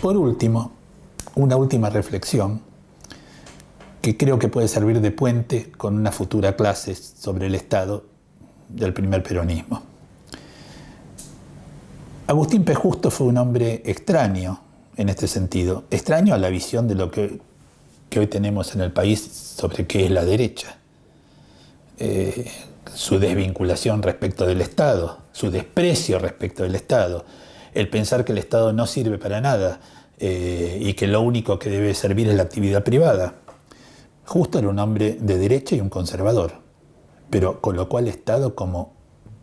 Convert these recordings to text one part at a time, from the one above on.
Por último, una última reflexión que creo que puede servir de puente con una futura clase sobre el Estado del primer peronismo. Agustín P. Justo fue un hombre extraño en este sentido, extraño a la visión de lo que hoy tenemos en el país sobre qué es la derecha. Su desvinculación respecto del Estado, su desprecio respecto del Estado, el pensar que el Estado no sirve para nada y que lo único que debe servir es la actividad privada. Justo era un hombre de derecha y un conservador, pero colocó al Estado como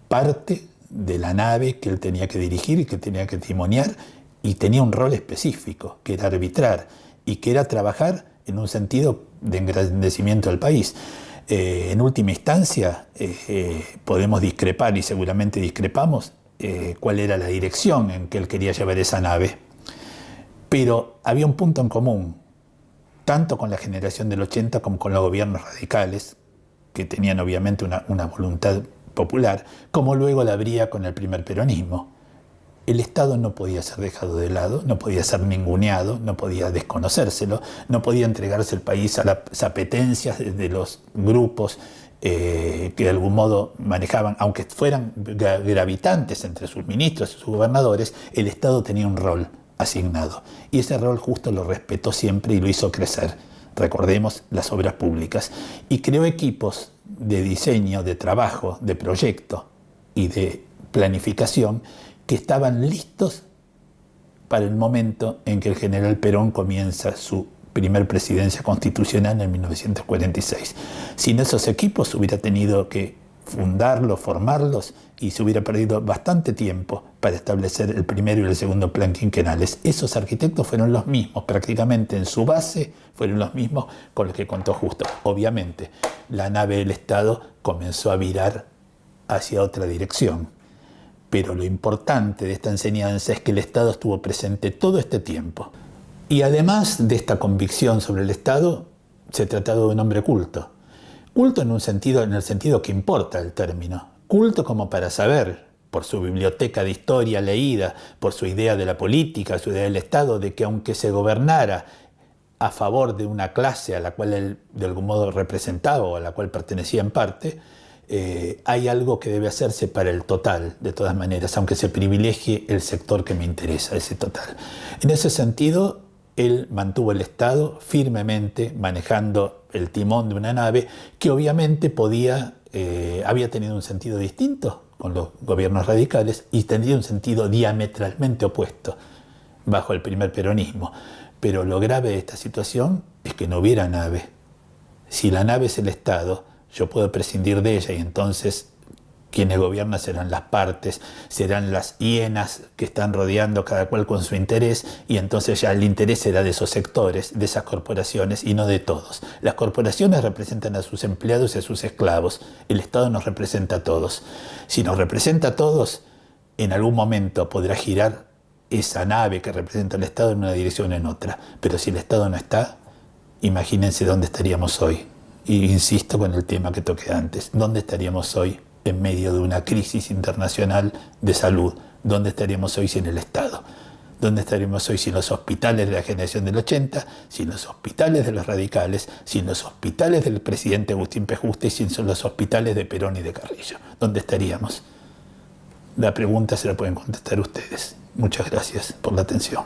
parte de la nave que él tenía que dirigir y que tenía que timonear, y tenía un rol específico, que era arbitrar y que era trabajar en un sentido de engrandecimiento del país. En última instancia, podemos discrepar, y seguramente discrepamos, cuál era la dirección en que él quería llevar esa nave. Pero había un punto en común, tanto con la generación del 80 como con los gobiernos radicales, que tenían obviamente una voluntad popular, como luego la habría con el primer peronismo. El Estado no podía ser dejado de lado, no podía ser ninguneado, no podía desconocérselo, no podía entregarse el país a las apetencias de los grupos que de algún modo manejaban, aunque fueran gravitantes entre sus ministros y sus gobernadores. El Estado tenía un rol asignado, y ese rol Justo lo respetó siempre y lo hizo crecer. Recordemos las obras públicas, y creó equipos de diseño, de trabajo, de proyecto y de planificación que estaban listos para el momento en que el general Perón comienza su primer presidencia constitucional en 1946. Sin esos equipos hubiera tenido que fundarlos, formarlos, y se hubiera perdido bastante tiempo para establecer el primero y el segundo plan quinquenales. Esos arquitectos fueron los mismos, prácticamente en su base fueron los mismos con los que contó Justo. Obviamente, la nave del Estado comenzó a virar hacia otra dirección. Pero lo importante de esta enseñanza es que el Estado estuvo presente todo este tiempo. Y además de esta convicción sobre el Estado, se trataba de un hombre culto. Culto en el sentido que importa el término. Culto como para saber, por su biblioteca de historia leída, por su idea de la política, su idea del Estado, de que aunque se gobernara a favor de una clase a la cual él de algún modo representaba o a la cual pertenecía en parte, hay algo que debe hacerse para el total, de todas maneras, aunque se privilegie el sector que me interesa, ese total. En ese sentido, él mantuvo el Estado firmemente manejando el timón de una nave que obviamente había tenido un sentido distinto con los gobiernos radicales y tendría un sentido diametralmente opuesto bajo el primer peronismo. Pero lo grave de esta situación es que no hubiera nave. Si la nave es el Estado, yo puedo prescindir de ella, y entonces quienes gobiernan serán las partes, serán las hienas que están rodeando cada cual con su interés, y entonces ya el interés será de esos sectores, de esas corporaciones, y no de todos. Las corporaciones representan a sus empleados y a sus esclavos. El Estado nos representa a todos. Si nos representa a todos, en algún momento podrá girar esa nave que representa al Estado en una dirección o en otra. Pero si el Estado no está, imagínense dónde estaríamos hoy. Y insisto con el tema que toqué antes, ¿dónde estaríamos hoy en medio de una crisis internacional de salud? ¿Dónde estaríamos hoy sin el Estado? ¿Dónde estaríamos hoy sin los hospitales de la generación del 80, sin los hospitales de los radicales, sin los hospitales del presidente Agustín P. Justo y sin los hospitales de Perón y de Carrillo? ¿Dónde estaríamos? La pregunta se la pueden contestar ustedes. Muchas gracias por la atención.